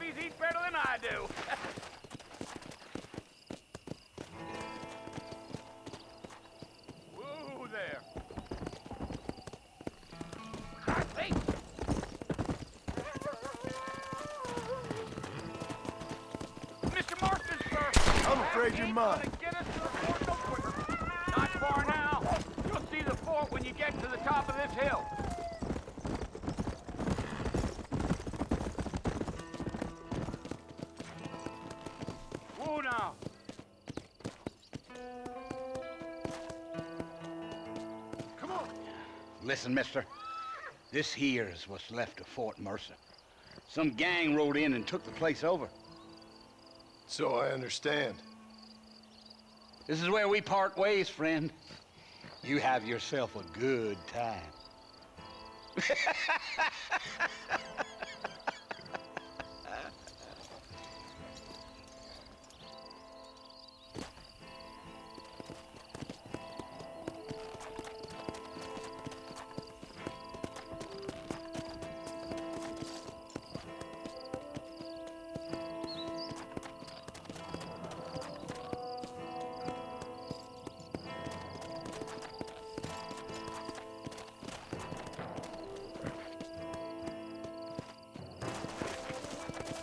ladies eat better than I do. Whoa there. I think. Mr. Marston, sir. I'm afraid you're mine. Gonna get us to the fort no quicker. Not far now. You'll see the fort when you get to the top of this hill. Whoa now. Come on. Listen, mister. This here is what's left of Fort Mercer. Some gang rode in and took the place over. So I understand. This is where we part ways, friend. You have yourself a good time.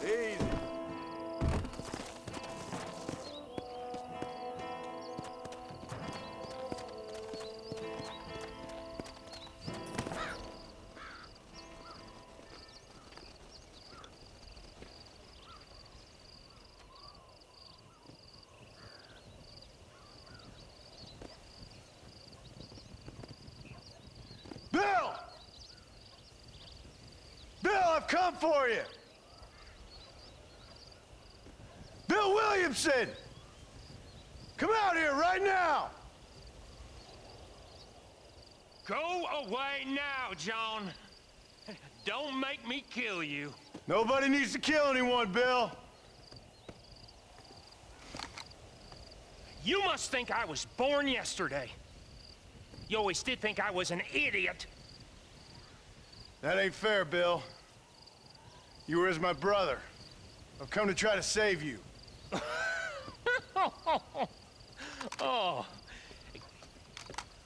Easy. Bill! Bill, I've come for you! Bill Williamson! Come out here right now! Go away now, John. Don't make me kill you. Nobody needs to kill anyone, Bill. You must think I was born yesterday. You always did think I was an idiot. That ain't fair, Bill. You were as my brother. I've come to try to save you. Oh.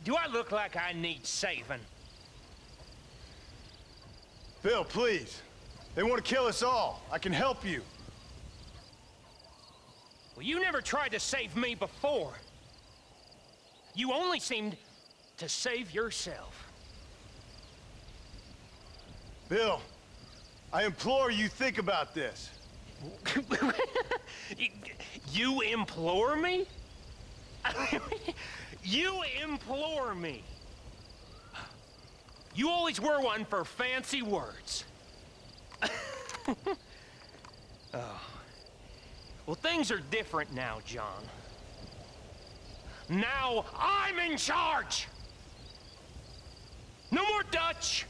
Do I look like I need saving? Bill, please. They want to kill us all. I can help you. Well, you never tried to save me before. You only seemed to save yourself. Bill, I implore you, think about this. You implore me? You implore me? You always were one for fancy words. Oh. Well, things are different now, John. Now I'm in charge! No more Dutch!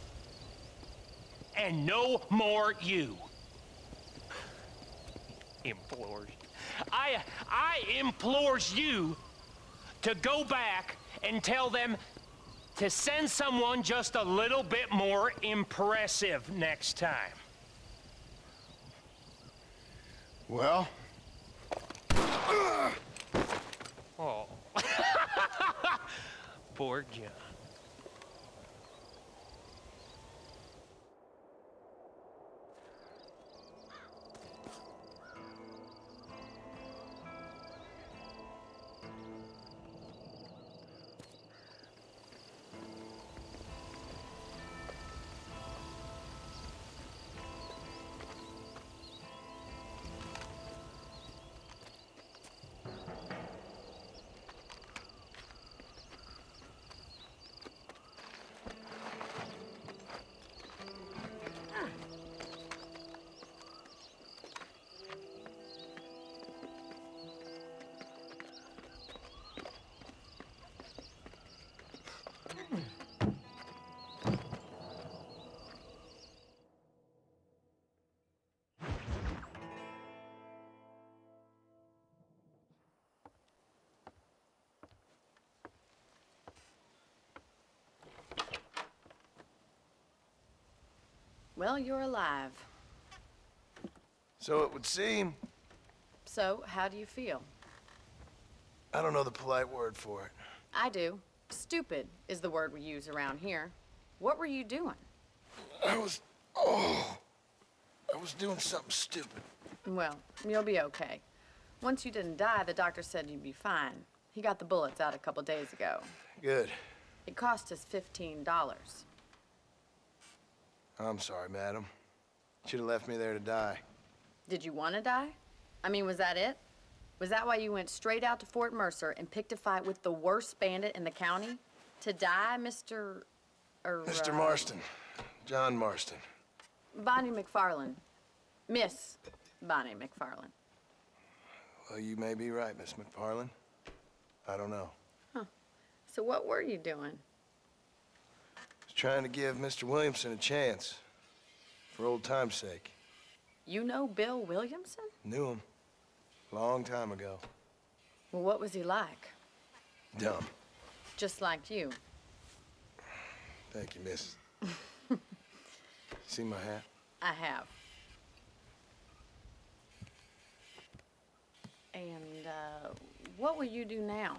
And no more you. Implores. I implores you to go back and tell them to send someone just a little bit more impressive next time. Well? Oh. Poor John. Well, you're alive. So it would seem. So, how do you feel? I don't know the polite word for it. I do. Stupid is the word we use around here. What were you doing? I was doing something stupid. Well, you'll be okay. Once you didn't die, the doctor said you'd be fine. He got the bullets out a couple days ago. Good. It cost us $15. I'm sorry, madam. Should have left me there to die. Did you want to die? I mean, was that it? Was that why you went straight out to Fort Mercer and picked a fight with the worst bandit in the county? To die, Mr. Mr. Marston. John Marston. Bonnie McFarland. Miss Bonnie McFarland. Well, you may be right, Miss McFarland. I don't know. So what were you doing? I was trying to give Mr. Williamson a chance. For old time's sake. You know Bill Williamson? Knew him. Long time ago. Well, what was he like? Dumb. Just like you. Thank you, miss. See my hat? I have. And, what will you do now?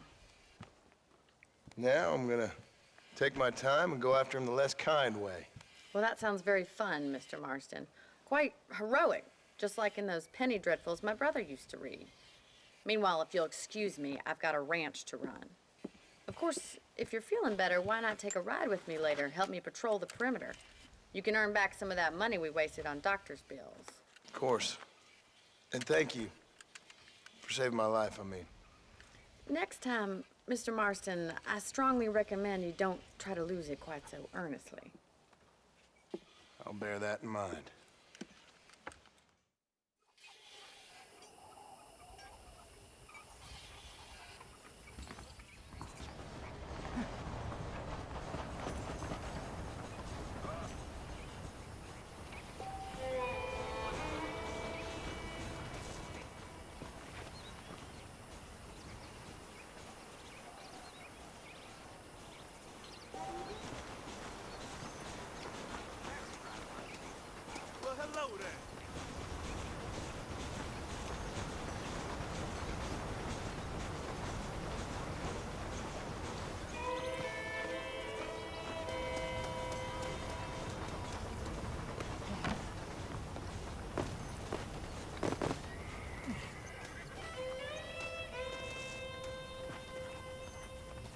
Now I'm gonna take my time and go after him the less kind way. Well, that sounds very fun, Mr. Marston. Quite heroic, just like in those penny dreadfuls my brother used to read. Meanwhile, if you'll excuse me, I've got a ranch to run. Of course, if you're feeling better, why not take a ride with me later and help me patrol the perimeter? You can earn back some of that money we wasted on doctor's bills. Of course. And thank you for saving my life, I mean. Next time, Mr. Marston, I strongly recommend you don't try to lose it quite so earnestly. I'll bear that in mind. Well, hello there.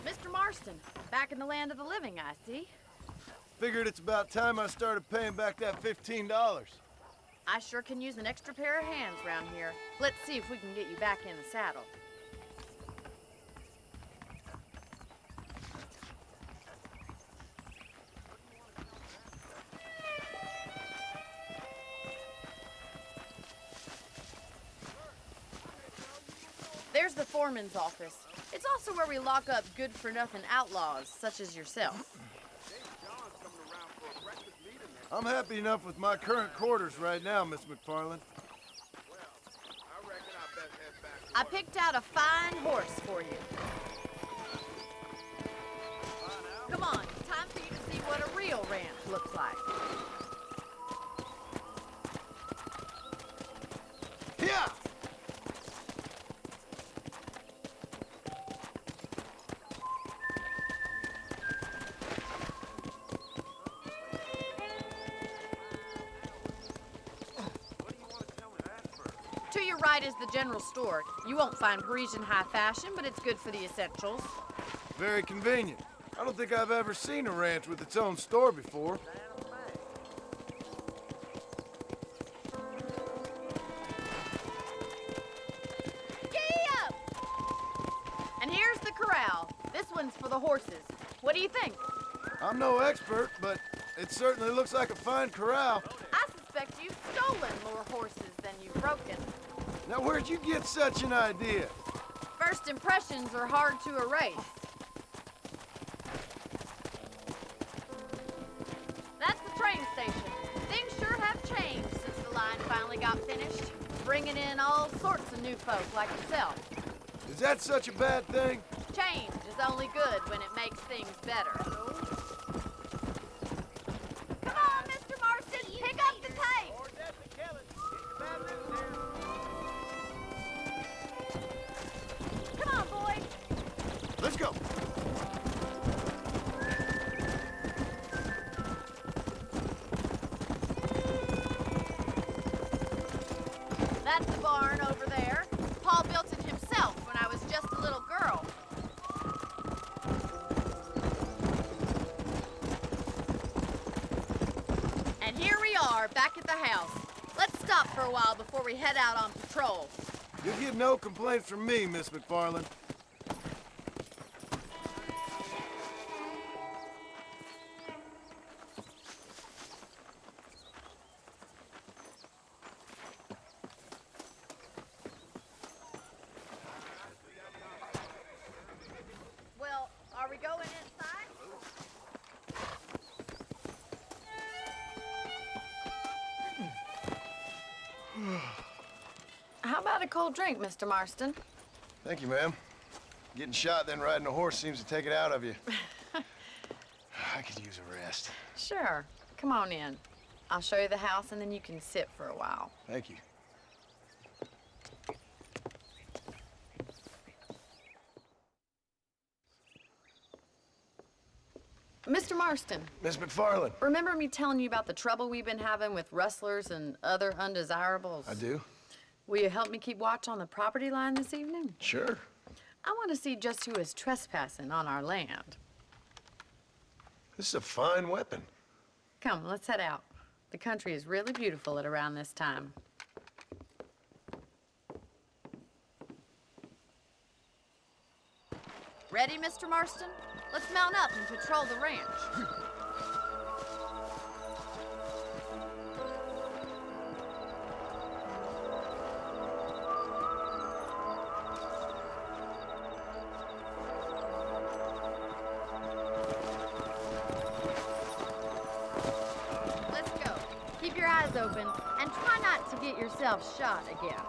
Mr. Marston, back in the land of the living, I see. Figured it's about time I started paying back that $15. I sure can use an extra pair of hands around here. Let's see if we can get you back in the saddle. There's the foreman's office. It's also where we lock up good-for-nothing outlaws, such as yourself. I'm happy enough with my current quarters right now, Miss McFarland. I picked out a fine horse for you. Come on, time for you to see what a real ranch looks like. Yeah! To your right is the general store. You won't find Parisian high fashion, but it's good for the essentials. Very convenient. I don't think I've ever seen a ranch with its own store before. Giddy up! And here's the corral. This one's for the horses. What do you think? I'm no expert, but it certainly looks like a fine corral. I suspect you've stolen more horses than you've broken. Now, where'd you get such an idea? First impressions are hard to erase. That's the train station. Things sure have changed since the line finally got finished, bringing in all sorts of new folk like yourself. Is that such a bad thing? Change is only good when it makes things better. Come on, Mr. Marston, pick up the pace. Or Death to Kelly. Get your bad news there. That's the barn over there. Paul built it himself when I was just a little girl. And here we are, back at the house. Let's stop for a while before we head out on patrol. You'll get no complaints from me, Miss McFarland. Well, are we going inside? How about a cold drink, Mr. Marston? Thank you, ma'am. Getting shot, then riding a horse seems to take it out of you. I could use a rest. Sure. Come on in. I'll show you the house, and then you can sit for a while. Thank you. Mr. Marston, Miss McFarland. remember me telling you about the trouble we've been having with rustlers and other undesirables? I do? Will you help me keep watch on the property line this evening? Sure. I want to see just who is trespassing on our land. This is a fine weapon. Come, let's head out. The country is really beautiful at around this time. Ready, Mr. Marston? Let's mount up and patrol the ranch. Let's go. Keep your eyes open and try not to get yourself shot again.